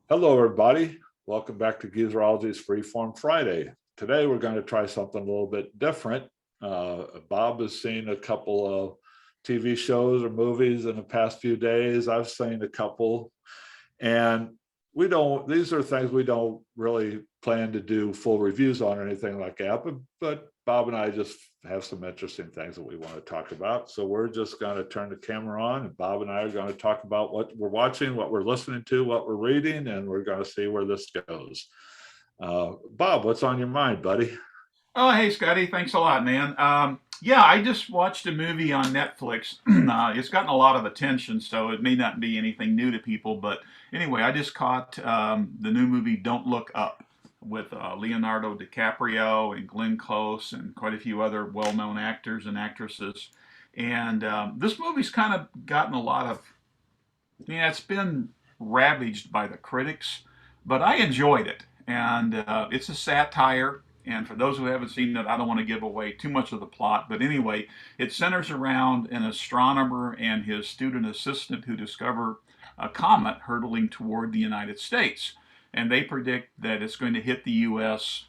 Hello, everybody. Welcome back to Geezerology's Freeform Friday. Today, we're going to try something a little bit different. Bob has seen a couple of TV shows or movies in the past few days. I've seen a couple, and these are things we don't really plan to do full reviews on or anything like that, but Bob and I just have some interesting things that we want to talk about. So we're just going to turn the camera on, and Bob and I are going to talk about what we're watching, what we're listening to, what we're reading, and we're going to see where this goes. Bob, what's on your mind, buddy? Oh, hey, Scotty. Thanks a lot, man. Yeah, I just watched a movie on Netflix. It's gotten a lot of attention, so it may not be anything new to people. But anyway, I just caught the new movie Don't Look Up with Leonardo DiCaprio and Glenn Close and quite a few other well known actors and actresses. And this movie's kind of gotten a lot of, yeah, it's been ravaged by the critics, but I enjoyed it. And it's a satire. And for those who haven't seen it, I don't want to give away too much of the plot. But anyway, it centers around an astronomer and his student assistant who discover a comet hurtling toward the United States. And they predict that it's going to hit the U.S.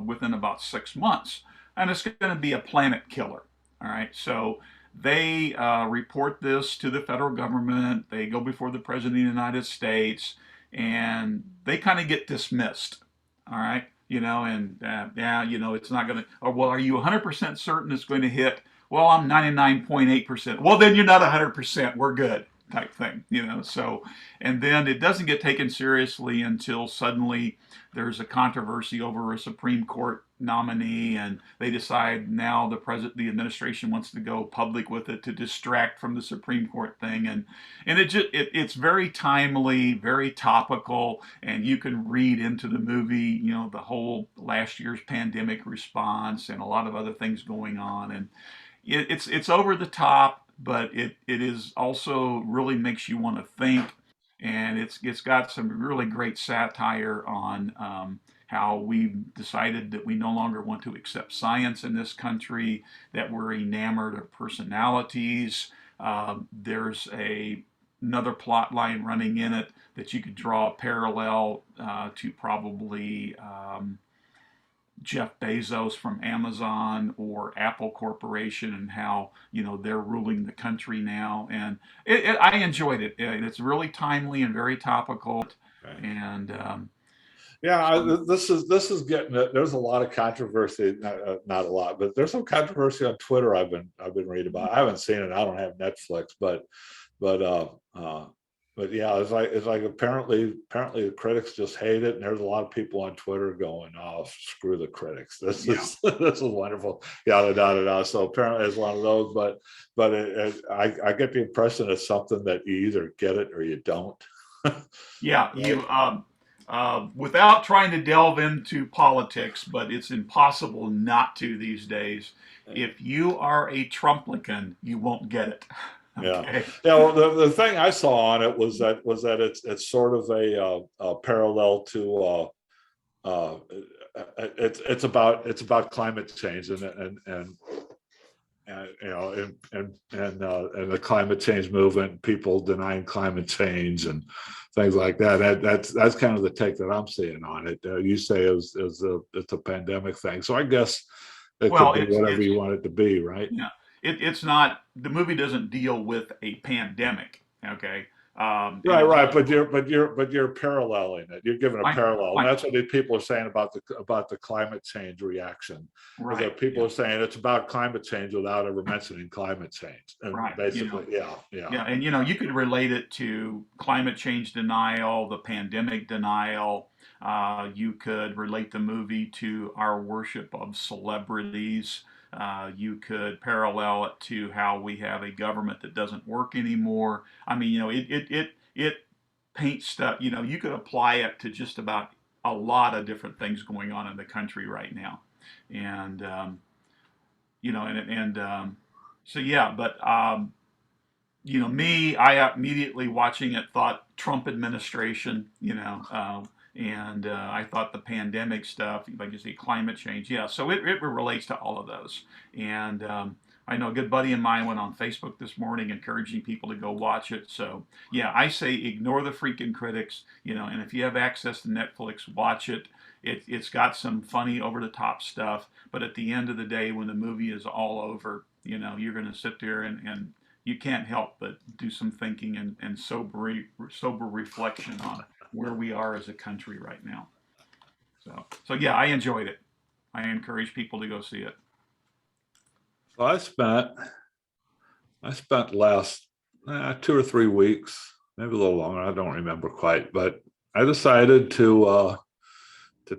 Within about 6 months. And it's going to be a planet killer. All right. So they report this to the federal government. They go before the president of the United States, and they kind of get dismissed. All right, and yeah, it's not going to. Or well, are you 100% certain it's going to hit? Well, I'm 99.8%. Well, then you're not 100%. We're good, type thing. So, and then it doesn't get taken seriously until suddenly there's a controversy over a Supreme Court nominee, and they decide now the administration wants to go public with it to distract from the Supreme Court thing, and it's very timely, very topical, and you can read into the movie, the whole last year's pandemic response and a lot of other things going on, and it's over the top, but it is also really makes you want to think, and it's got some really great satire on how we've decided that we no longer want to accept science in this country, that we're enamored of personalities. There's another plot line running in it that you could draw a parallel to probably Jeff Bezos from Amazon or Apple Corporation, and how they're ruling the country now. And I enjoyed it. It's really timely and very topical. Okay. And Yeah, so this is getting there's a lot of controversy, not a lot, but there's some controversy on Twitter. I've been reading about. I haven't seen it. I don't have Netflix, but uh, uh, but yeah, it's like apparently the critics just hate it, and there's a lot of people on Twitter going, "Oh, screw the critics. This yeah, is this is wonderful." Yada yada yada. So apparently it's one of those, but I get the impression it's something that you either get it or you don't. yeah, Right? without trying to delve into politics, but it's impossible not to these days. If you are a Trumplican, you won't get it. Yeah, Okay. yeah. Well, the thing I saw on it was that it's sort of a parallel to it's about climate change and and the climate change movement, people denying climate change and things like that. That's kind of the take that I'm seeing on it. You say it's a pandemic thing, so I guess it could Well, be it's whatever it's you want it to be, right? yeah, it's not, the movie doesn't deal with a pandemic. Okay. And Right, it's right, not. but you're paralleling it. You're giving a I know. parallel, and I that's what these people are saying about the climate change reaction. Is Right. that people Yeah. are saying it's about climate change without ever mentioning climate change, and Right. basically, yeah, yeah, Yeah, and you could relate it to climate change denial, the pandemic denial. You could relate the movie to our worship of celebrities. You could parallel it to how we have a government that doesn't work anymore. I mean, it paints stuff. You could apply it to just about a lot of different things going on in the country right now, and so yeah, but me, I immediately watching it thought Trump administration, and I thought the pandemic stuff, like you say, climate change, yeah. So it relates to all of those, and I know a good buddy of mine went on Facebook this morning encouraging people to go watch it. So yeah, I say ignore the freaking critics, and if you have access to Netflix, watch it. It's got some funny over the top stuff, but at the end of the day, when the movie is all over, you're going to sit there and you can't help but do some thinking and sober reflection on where we are as a country right now. So yeah, I enjoyed it. I encourage people to go see it. So I spent last 2 or 3 weeks, maybe a little longer. I don't remember quite, but I decided to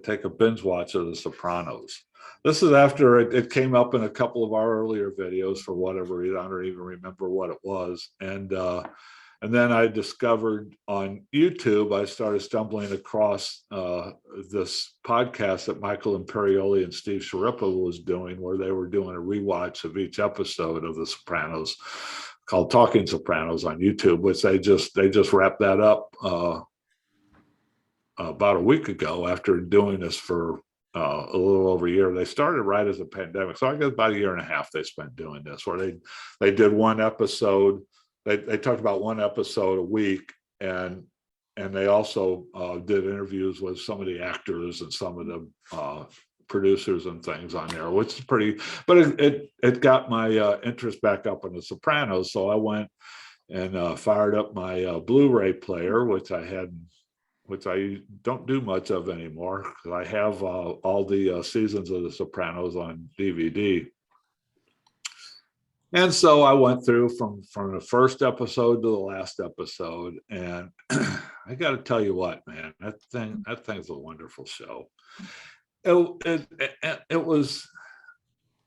take a binge watch of The Sopranos. This is after it came up in a couple of our earlier videos for whatever reason. I don't even remember what it was. And then I discovered on YouTube, I started stumbling across this podcast that Michael Imperioli and Steve Sciarippa was doing, where they were doing a rewatch of each episode of The Sopranos, called Talking Sopranos on YouTube, which they just wrapped that up about a week ago after doing this for a little over a year. They started right as a pandemic, so I guess about a year and a half they spent doing this, where they did one episode. They talked about one episode a week, and they also did interviews with some of the actors and some of the producers and things on there, which is pretty. But it got my interest back up in The Sopranos, so I went and fired up my Blu-ray player, which I don't do much of anymore, because I have all the seasons of The Sopranos on DVD. And so I went through from the first episode to the last episode, and I got to tell you what, man, that thing's a wonderful show. It was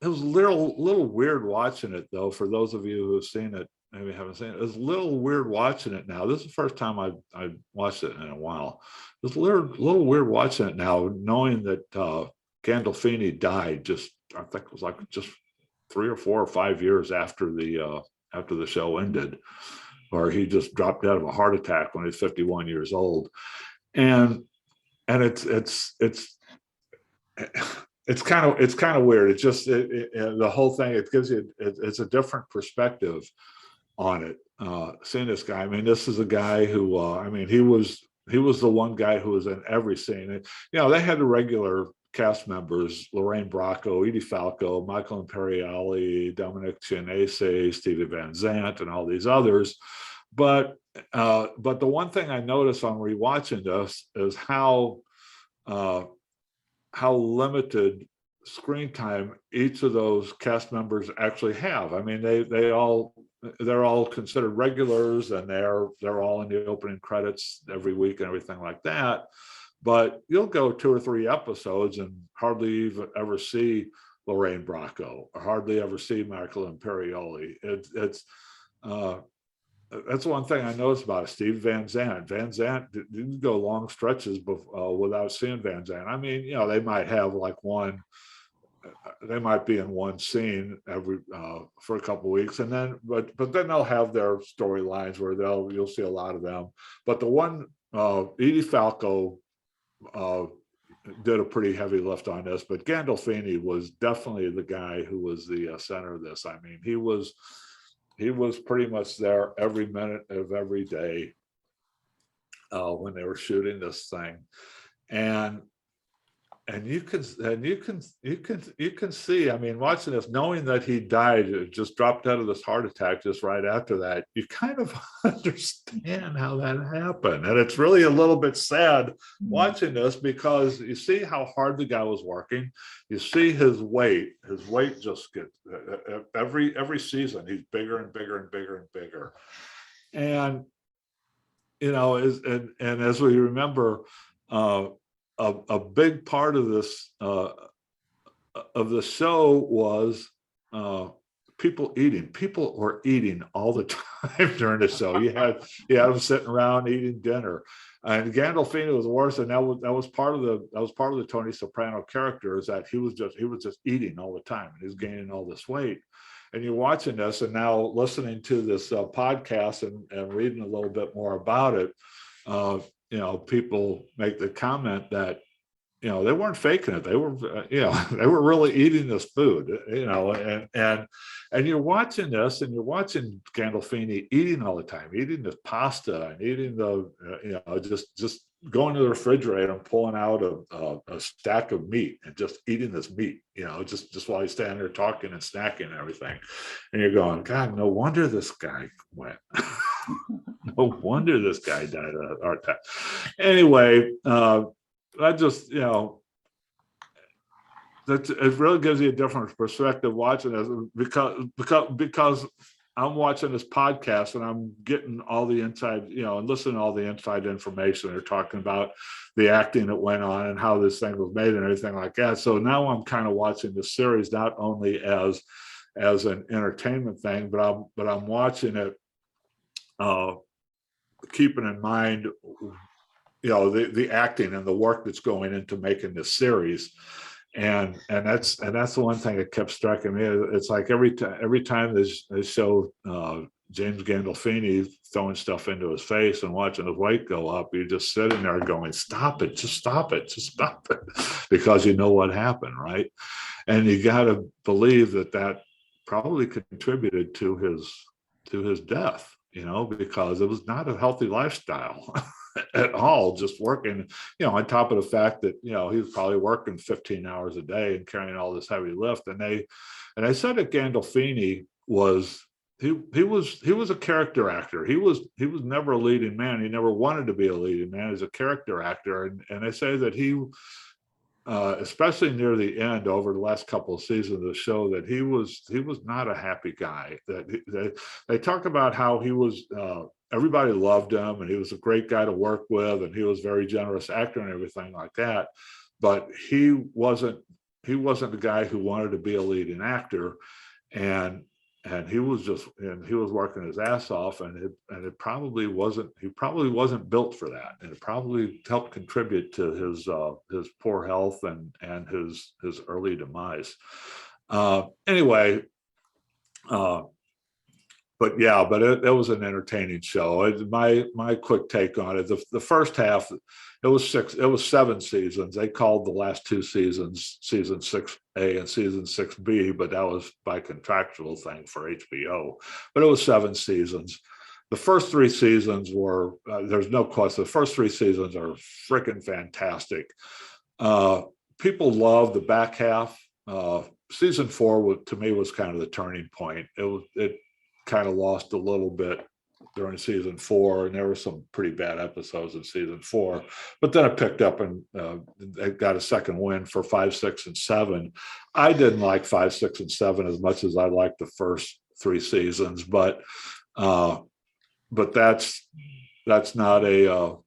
a little weird watching it, though. For those of you who've seen it, maybe haven't seen it, it was a little weird watching it now. This is the first time I watched it in a while. It was a little weird watching it now, knowing that Gandolfini died I think it was like just 3 or 4 or 5 years after the show ended, or he just dropped out of a heart attack when he was 51 years old. And it's kind of weird. It's just the whole thing. It gives you it's a different perspective on it. Seeing this guy. I mean, this is a guy who he was the one guy who was in every scene. They had the regular cast members: Lorraine Bracco, Edie Falco, Michael Imperioli, Dominic Chianese, Stevie Van Zandt, and all these others. But the one thing I noticed on rewatching this is how limited screen time each of those cast members actually have. I mean, they're all considered regulars, and they're all in the opening credits every week and everything like that. But you'll go 2 or 3 episodes and hardly even ever see Lorraine Bracco, or hardly ever see Michael Imperioli. That's one thing I noticed about Steve Van Zandt. Van Zandt didn't go long stretches without seeing Van Zandt. I mean, they might have like they might be in one scene every for a couple of weeks, and then but then they'll have their storylines where you'll see a lot of them. But the one Edie Falco did a pretty heavy lift on this, but Gandolfini was definitely the guy who was the center of this. I mean, he was pretty much there every minute of every day when they were shooting this thing, and you can see. I mean, watching this, knowing that he died, just dropped out of this heart attack just right after that, you kind of understand how that happened, and it's really a little bit sad watching this, because you see how hard the guy was working. You see his weight just gets every season he's bigger and bigger and bigger and bigger, and as we remember. A big part of this of the show was people eating. People were eating all the time during the show. You had them sitting around eating dinner, and Gandolfini was worse. And that was part of the Tony Soprano character, is that he was just eating all the time, and he was gaining all this weight. And you're watching this, and now listening to this podcast and reading a little bit more about it. People make the comment that they weren't faking it. They were, they were really eating this food, and you're watching this, and you're watching Gandolfini eating all the time, eating this pasta and eating just going to the refrigerator and pulling out a stack of meat and just eating this meat, just while he's standing there talking and snacking and everything. And you're going, God, no wonder this guy went. No wonder this guy died of heart attack. Anyway, I just, it really gives you a different perspective watching this, because I'm watching this podcast and I'm getting all the inside, and listening to all the inside information. They're talking about the acting that went on and how this thing was made and everything like that. So now I'm kind of watching the series not only as an entertainment thing, but I'm watching it keeping in mind the acting and the work that's going into making this series. And that's the one thing that kept striking me. It's like every time they show James Gandolfini throwing stuff into his face and watching his weight go up, you're just sitting there going, stop it, just stop it, because you know what happened, right? And you got to believe that probably contributed to his death, because it was not a healthy lifestyle. At all, just working, on top of the fact that, he was probably working 15 hours a day and carrying all this heavy lift. And they said that Gandolfini was a character actor. He was never a leading man. He never wanted to be a leading man as a character actor. And they say that he, especially near the end, over the last couple of seasons of the show, that he was not a happy guy. That they talk about how he was. Everybody loved him, and he was a great guy to work with, and he was a very generous actor and everything like that. But he wasn't the guy who wanted to be a leading actor, and he was working his ass off, and it probably wasn't. He probably wasn't built for that, and it probably helped contribute to his poor health and his early demise. Anyway. But it was an entertaining show. My quick take on it: the first half, it was 7 seasons. They called the last 2 seasons season 6A and season 6B, but that was by contractual thing for HBO. But it was 7 seasons. The first 3 seasons were, there's no question, the first 3 seasons are freaking fantastic. People love the back half. Season 4 to me was kind of the turning point. It kind of lost a little bit during season 4, and there were some pretty bad episodes in season 4, but then it picked up, and it got a second win for 5, 6, and 7. I didn't like 5, 6, and 7 as much as I liked the first 3 seasons, but that's not a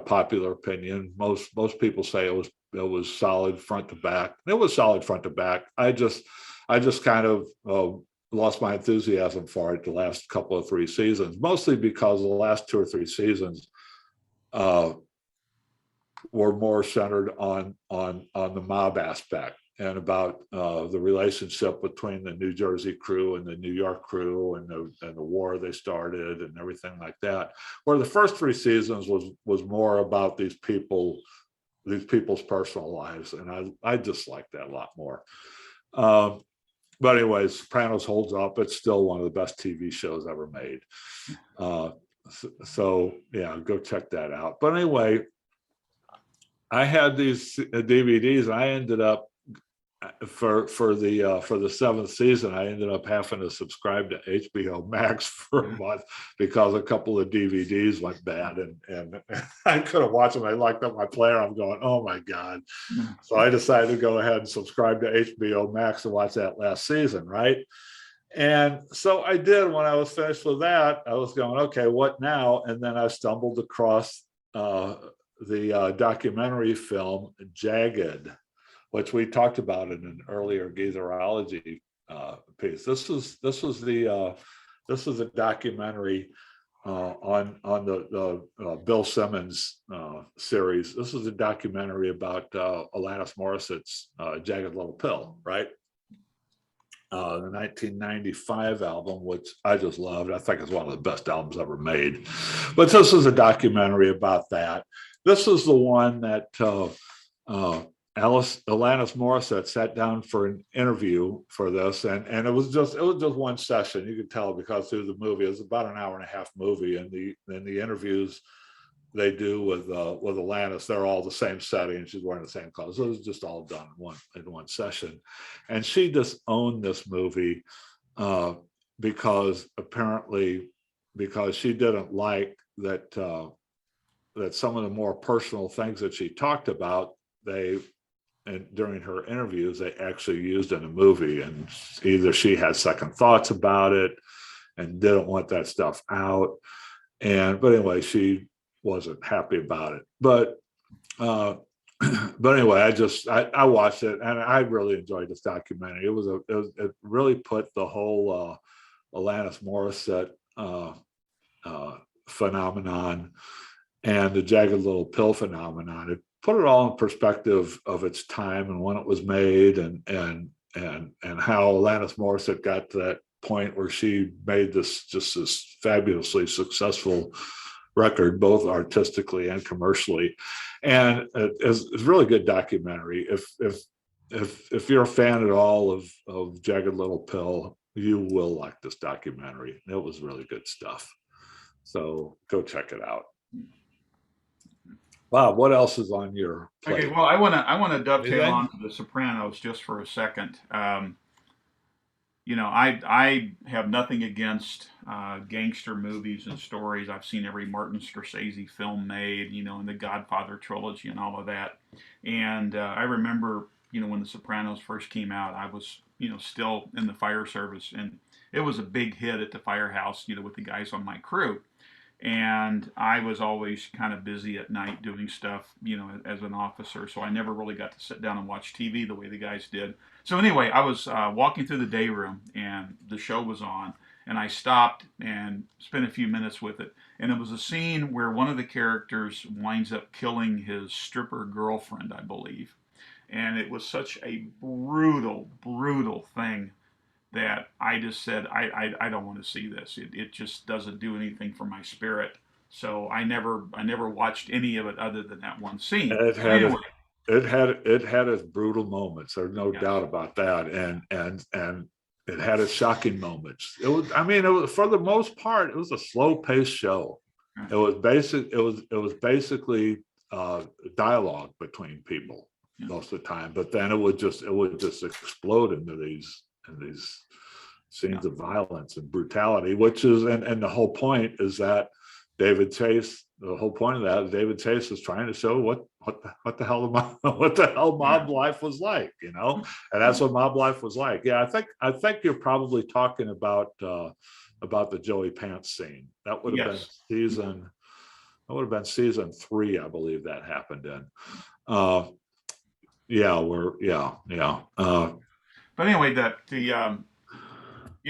popular opinion. Most people say it was solid front to back. It was solid front to back. I just kind of lost my enthusiasm for it the last couple of 3 seasons, mostly because the last 2 or 3 seasons were more centered on the mob aspect and about the relationship between the New Jersey crew and the New York crew and the war they started and everything like that. Where the first 3 seasons was more about these people's personal lives, and I just like that a lot more. But anyways, Sopranos holds up. It's still one of the best TV shows ever made. So yeah, go check that out. But anyway, I had these DVDs. I ended up for the 7th season, I ended up having to subscribe to HBO Max for a month because a couple of DVDs went bad, and I couldn't watch them. I locked up my player. I'm going, oh my God. So I decided to go ahead and subscribe to HBO Max and watch that last season, right? And so I did. When I was finished with that, I was going, okay, what now? And then I stumbled across the documentary film Jagged, which we talked about in an earlier Geezerology piece. This was a documentary on the Bill Simmons series. This is a documentary about Alanis Morissette's Jagged Little Pill, right? The 1995 album, which I just loved. I think it's one of the best albums ever made. But this is a documentary about that. This is the one that uh, Alanis Morissette sat down for an interview for this, and it was just one session. You could tell because through the movie, it was about an hour and a half movie, and the interviews they do with Alanis, they're all the same setting. She's wearing the same clothes. So it was just all done in one session, and she just owned this movie uh, because apparently because she didn't like that some of the more personal things that she talked about they and during her interviews they actually used in a movie, and either she had second thoughts about it and didn't want that stuff out, but anyway she wasn't happy about it, uh but anyway I watched it and I really enjoyed this documentary. It really put the whole Alanis Morissette uh phenomenon and the Jagged Little Pill phenomenon. It put it all in perspective of its time and when it was made, and how Alanis Morissette got to that point where she made this fabulously successful record, both artistically and commercially. And it's a really good documentary. If you're a fan at all of Jagged Little Pill, you will like this documentary. It was really good stuff. So go check it out. Bob, what else is on your Okay, plate? well, I want to dovetail Anything? on to the Sopranos just for a second. I have nothing against gangster movies and stories. I've seen every Martin Scorsese film made, and the Godfather trilogy and all of that. And I remember, when the Sopranos first came out, I was, still in the fire service, and it was a big hit at the firehouse, with the guys on my crew. And I was always kind of busy at night doing stuff, as an officer. So I never really got to sit down and watch TV the way the guys did. So anyway, I was walking through the day room and the show was on, and I stopped and spent a few minutes with it. And it was a scene where one of the characters winds up killing his stripper girlfriend, I believe. And it was such a brutal, brutal thing that I just said, I don't want to see this. It just doesn't do anything for my spirit. So I never watched any of it other than that one scene. It But had anyway, its it had its brutal moments. There's no yes, doubt about that. And it had its shocking moments. It was for the most part, it was a slow paced show. right, It was basically dialogue between people yeah, most of the time, but then it would just explode into these yeah, scenes of violence and brutality, which is and the whole point is that the whole point of that is David Chase is trying to show what the hell what the hell yeah, mob life was like, and that's yeah, what mob life was like. Yeah, I think you're probably talking about the Joey Pants scene. yes. That would have been season 3, I believe that happened in. Uh, yeah, yeah. But anyway,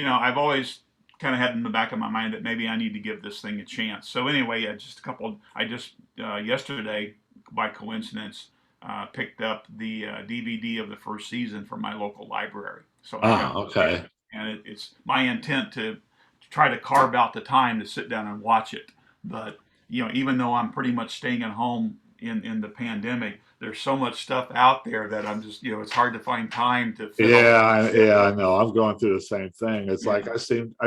I've always kind of had in the back of my mind that maybe I need to give this thing a chance. So anyway, I just yesterday, by coincidence, picked up the DVD of the first season from my local library. So I got to see Okay. it, and it's my intent to try to carve out the time to sit down and watch it. But even though I'm pretty much staying at home in the pandemic, there's so much stuff out there that I'm just, it's hard to find time to fit all. Yeah, I know. I'm going through the same thing. It's Yeah, like I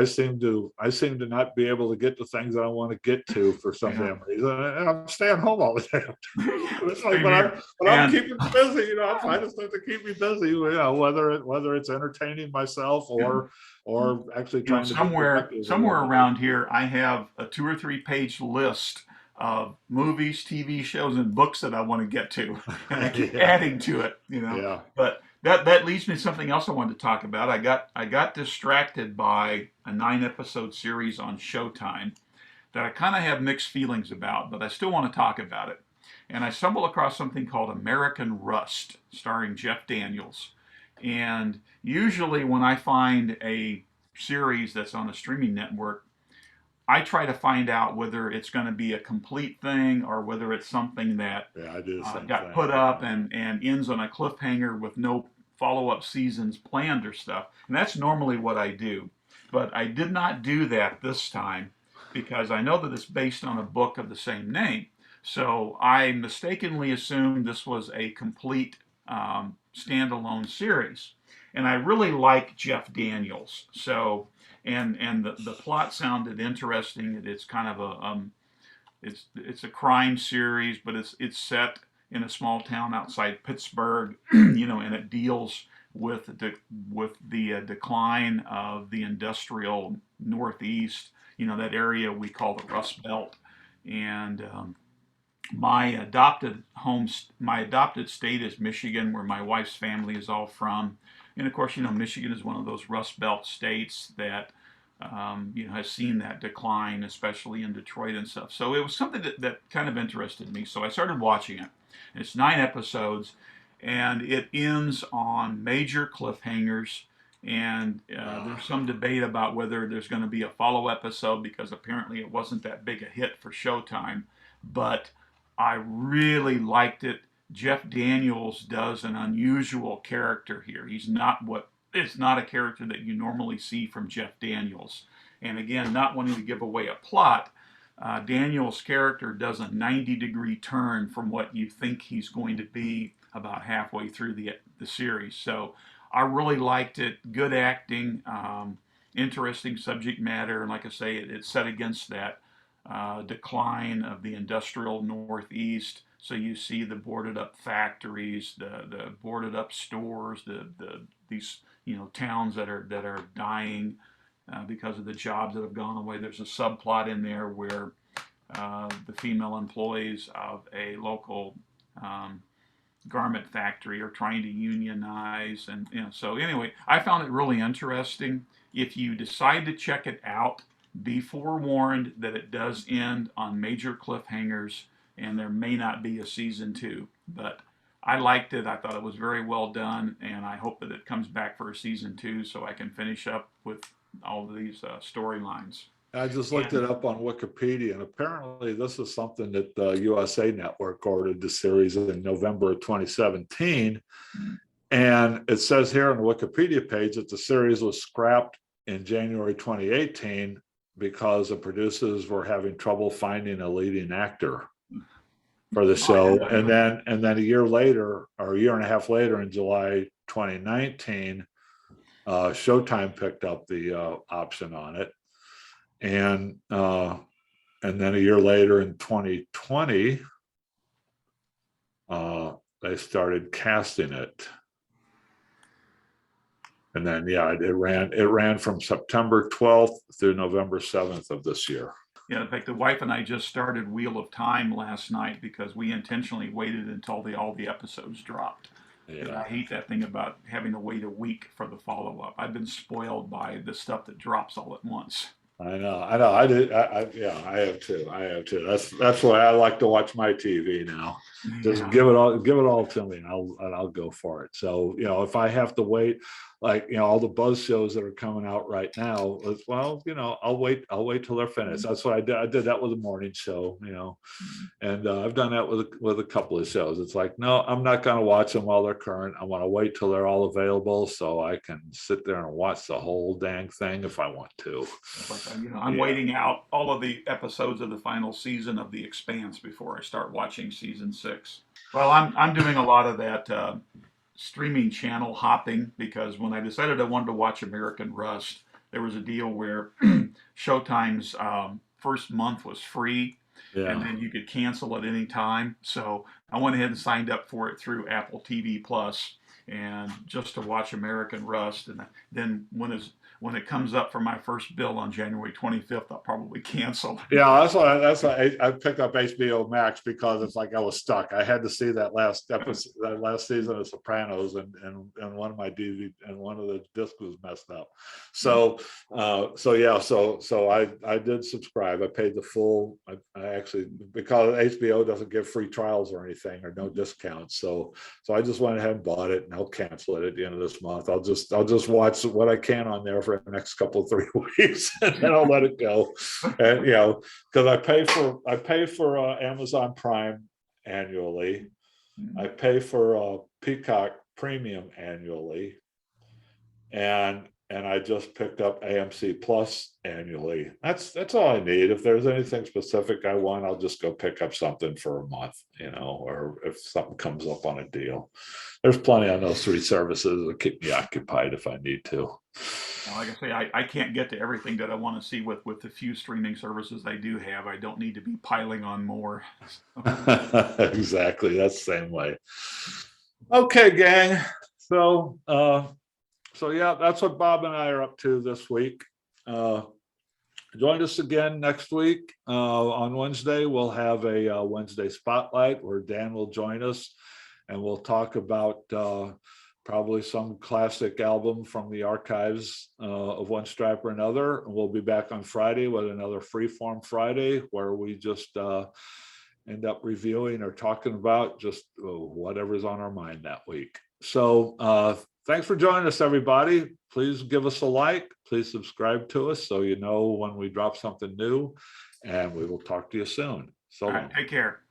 seem to not be able to get to things that I want to get to for some yeah. damn reason, and I'm staying home all the time. It's like, Same but here. I'm And keeping busy. I'm finding stuff to keep me busy. Whether it's entertaining myself yeah, or actually trying to be productive or somewhere whatever. around here, I have a 2 or 3 page list of movies, TV shows, and books that I want to get to, and I keep Yeah, adding to it. yeah. But that leads me to something else I wanted to talk about. I got distracted by a 9 episode series on Showtime that I kind of have mixed feelings about, but I still want to talk about it. And I stumbled across something called American Rust, starring Jeff Daniels. And usually, when I find a series that's on a streaming network, I try to find out whether it's going to be a complete thing or whether it's something that Yeah, I do the same got thing. put up and ends on a cliffhanger with no follow up seasons planned or stuff. And that's normally what I do. But I did not do that this time because I know that it's based on a book of the same name. So I mistakenly assumed this was a complete standalone series. And I really like Jeff Daniels. So, and the plot sounded interesting. It's kind of a it's a crime series, but it's set in a small town outside Pittsburgh, and it deals with the decline of the industrial Northeast, that area we call the Rust Belt, and my adopted state is Michigan, where my wife's family is all from, and of course, Michigan is one of those Rust Belt states that has seen that decline, especially in Detroit and stuff. So it was something that kind of interested me. So I started watching it. It's 9 episodes, and it ends on major cliffhangers. And there's some debate about whether there's going to be a follow episode because apparently it wasn't that big a hit for Showtime. But I really liked it. Jeff Daniels does an unusual character here. He's not what it's not a character that you normally see from Jeff Daniels. And again, not wanting to give away a plot, Daniels' character does a 90-degree turn from what you think he's going to be about halfway through the series. So I really liked it. Good acting, interesting subject matter, and like I say, it's set against that decline of the industrial Northeast. So you see the boarded up factories, the boarded up stores, these towns that are dying because of the jobs that have gone away. There's a subplot in there where the female employees of a local garment factory are trying to unionize, and so anyway, I found it really interesting. If you decide to check it out, be forewarned that it does end on major cliffhangers, and there may not be a season 2. But I liked it. I thought it was very well done, and I hope that it comes back for a season 2 so I can finish up with all of these storylines. I just looked And it up on Wikipedia, and apparently this is something that the USA Network ordered the series in November of 2017. And it says here on the Wikipedia page that the series was scrapped in January 2018 because the producers were having trouble finding a leading actor for the show. And then a year later, or a year and a half later, in July 2019, Showtime picked up the option on it. And then a year later in 2020, they started casting it. And then, it ran from September 12th through November 7th of this year. Yeah, in fact, the wife and I just started Wheel of Time last night because we intentionally waited until all the episodes dropped. Yeah. I hate that thing about having to wait a week for the follow-up. I've been spoiled by the stuff that drops all at once. I know. I did. I have too. That's why I like to watch my TV now. Just give it all to me, and I'll go for it. So if I have to wait, like all the buzz shows that are coming out right now, well, I'll wait till they're finished. That's what I did. I did that with the morning show, and I've done that with a couple of shows. It's like, no, I'm not going to watch them while they're current. I want to wait till they're all available so I can sit there and watch the whole dang thing if I want to. I'm waiting out all of the episodes of the final season of The Expanse before I start watching season 6. Well, I'm doing a lot of that streaming channel hopping because when I decided I wanted to watch American Rust, there was a deal where Showtime's first month was free. Yeah. And then you could cancel at any time. So I went ahead and signed up for it through Apple TV Plus, and just to watch American Rust. And then when it comes up for my first bill on January 25th, I'll probably cancel. Yeah, that's why I picked up HBO Max, because it's like I was stuck. I had to see that last episode, that last season of Sopranos, and one of my DVD and one of the discs was messed up. So I did subscribe. I paid the full. I actually, because HBO doesn't give free trials or anything or no discounts, so I just went ahead and bought it, and I'll cancel it at the end of this month. I'll just watch what I can on there for the next couple of 3 weeks, and then I'll let it go. And because I pay for Amazon Prime annually, I pay for Peacock Premium annually, and and I just picked up AMC Plus annually. That's all I need. If there's anything specific I want, I'll just go pick up something for a month, or if something comes up on a deal. There's plenty on those 3 services that keep me occupied if I need to. Like I say, I can't get to everything that I want to see with the few streaming services I do have. I don't need to be piling on more. Exactly. That's the same way. Okay, gang. So yeah, that's what Bob and I are up to this week. Join us again next week. On Wednesday, we'll have a Wednesday spotlight where Dan will join us, and we'll talk about probably some classic album from the archives of One Stripe or Another. And we'll be back on Friday with another Freeform Friday, where we just end up reviewing or talking about just whatever's on our mind that week. So thanks for joining us, everybody. Please give us a like. Please subscribe to us so you know when we drop something new. And we will talk to you soon. So All right, take care.